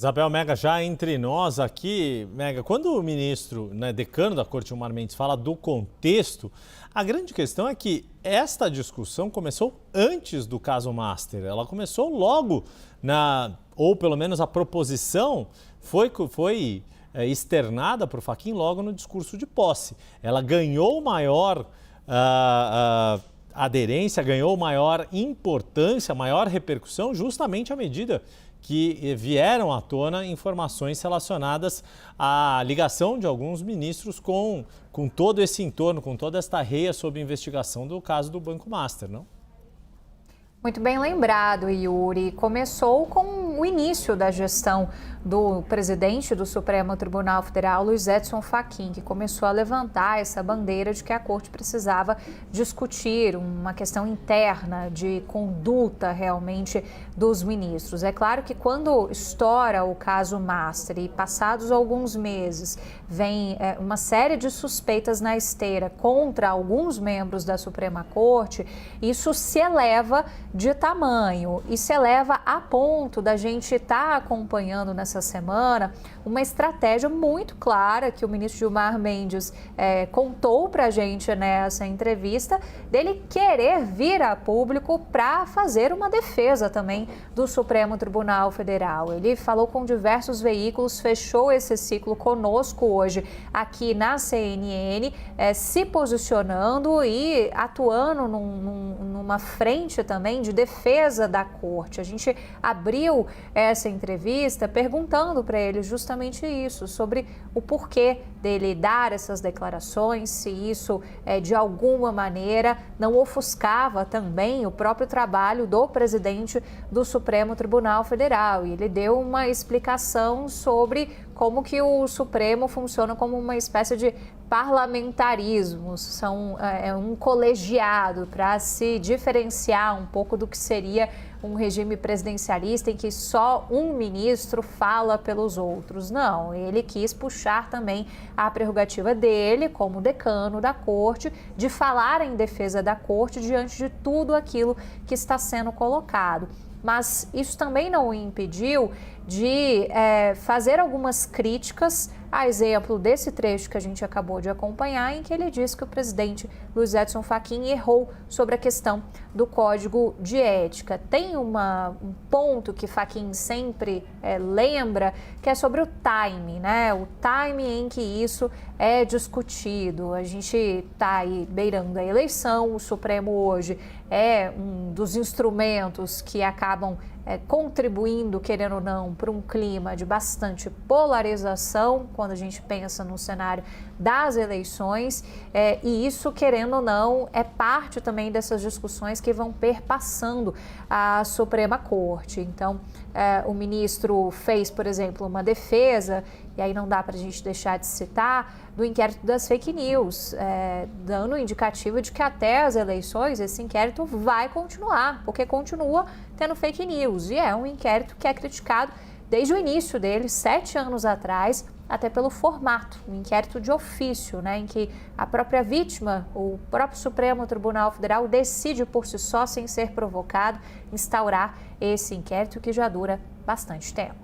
Isabel Mega, já entre nós aqui, Mega, quando o ministro, decano da Corte, Gilmar Mendes, fala do contexto, a grande questão é que esta discussão começou antes do caso Master. Ela começou logo ou pelo menos a proposição foi externada por Fachin logo no discurso de posse. Ela ganhou maior aderência, ganhou maior importância, maior repercussão justamente à medida que vieram à tona informações relacionadas à ligação de alguns ministros com todo esse entorno, com toda esta reia sob investigação do caso do Banco Master, não? Muito bem lembrado, Yuri. Começou com o início da gestão do presidente do Supremo Tribunal Federal, Luiz Edson Fachin, que começou a levantar essa bandeira de que a Corte precisava discutir uma questão interna de conduta realmente dos ministros. É claro que quando estoura o caso Master e passados alguns meses vem uma série de suspeitas na esteira contra alguns membros da Suprema Corte, isso se eleva de tamanho e se eleva a ponto da gente estar acompanhando nessa semana uma estratégia muito clara que o ministro Gilmar Mendes contou para a gente nessa entrevista, dele querer vir a público para fazer uma defesa também do Supremo Tribunal Federal. Ele falou com diversos veículos, fechou esse ciclo conosco hoje aqui na CNN, se posicionando e atuando numa frente também de defesa da Corte. A gente abriu essa entrevista perguntando para ele justamente isso, sobre o porquê dele dar essas declarações, se isso de alguma maneira não ofuscava também o próprio trabalho do presidente do Supremo Tribunal Federal. E ele deu uma explicação sobre como que o Supremo funciona como uma espécie de parlamentarismo, é um colegiado para se diferenciar um pouco do que seria um regime presidencialista em que só um ministro fala pelos outros. Não, ele quis puxar também a prerrogativa dele, como decano da Corte, de falar em defesa da Corte diante de tudo aquilo que está sendo colocado. Mas isso também não o impediu de fazer algumas críticas, a exemplo desse trecho que a gente acabou de acompanhar, em que ele diz que o presidente Luiz Edson Fachin errou sobre a questão do Código de Ética. Tem um ponto que Fachin sempre lembra, que é sobre o time, né? O time em que isso é discutido. A gente está aí beirando a eleição, o Supremo hoje é um dos instrumentos que acabam contribuindo, querendo ou não, para um clima de bastante polarização quando a gente pensa no cenário das eleições, e isso, querendo ou não, é parte também dessas discussões que vão perpassando a Suprema Corte. Então, o ministro fez, por exemplo, uma defesa, e aí não dá para a gente deixar de citar, do inquérito das fake news, dando indicativo de que até as eleições esse inquérito vai continuar, porque continua tendo fake news. E é um inquérito que é criticado desde o início dele, 7 anos atrás, até pelo formato, um inquérito de ofício, né, em que a própria vítima, o próprio Supremo Tribunal Federal, decide por si só, sem ser provocado, instaurar esse inquérito que já dura bastante tempo.